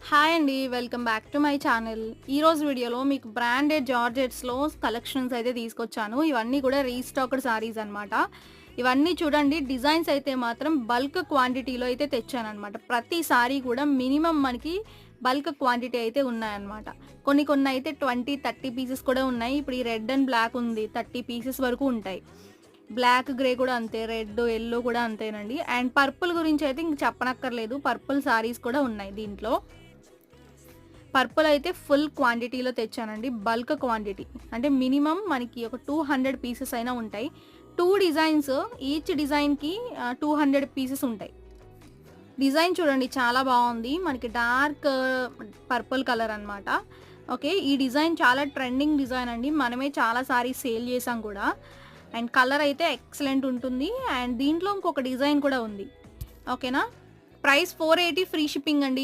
Hi అండి. Welcome back to my channel. ఈరోజు వీడియోలో మీకు బ్రాండెడ్ జార్జెట్స్‌లో కలెక్షన్స్ అయితే తీసుకొచ్చాను. ఇవన్నీ కూడా రీస్టాక్డ్ సారీస్ అనమాట. ఇవన్నీ చూడండి, డిజైన్స్ అయితే మాత్రం బల్క్ క్వాంటిటీలో అయితే తెచ్చాననమాట. ప్రతి సారీ కూడా మినిమమ్ మనకి బల్క్ క్వాంటిటీ అయితే ఉన్నాయన్నమాట. కొన్ని అయితే 20, 30 పీసెస్ కూడా ఉన్నాయి. ఇప్పుడు ఈ రెడ్ అండ్ బ్లాక్ ఉంది. 30 పీసెస్ వరకు ఉంటాయి. బ్లాక్, గ్రే కూడా అంతే. రెడ్, యెల్లో కూడా అంతేనండి. అండ్ పర్పుల్ గురించి అయితే ఇంక చెప్పనక్కర్లేదు. పర్పుల్ సారీస్ కూడా ఉన్నాయి దీంట్లో. పర్పుల్ అయితే ఫుల్ క్వాంటిటీలో తెచ్చానండి. బల్క్ క్వాంటిటీ అంటే మినిమం మనకి ఒక 200 పీసెస్ అయినా ఉంటాయి. 2 డిజైన్స్, ఈచ్ డిజైన్‌కి 200 పీసెస్ ఉంటాయి. డిజైన్ చూడండి చాలా బాగుంది. మనకి డార్క్ పర్పుల్ కలర్ అన్నమాట. ఓకే, ఈ డిజైన్ చాలా ట్రెండింగ్ డిజైన్ అండి. మనమే చాలా సారీస్ సేల్ చేసాం కూడా. అండ్ కలర్ అయితే ఎక్సలెంట్ ఉంటుంది. అండ్ దీంట్లో ఇంకొక డిజైన్ కూడా ఉంది. ఓకేనా. ప్రైస్ 480, ఫ్రీ షిప్పింగ్ అండి.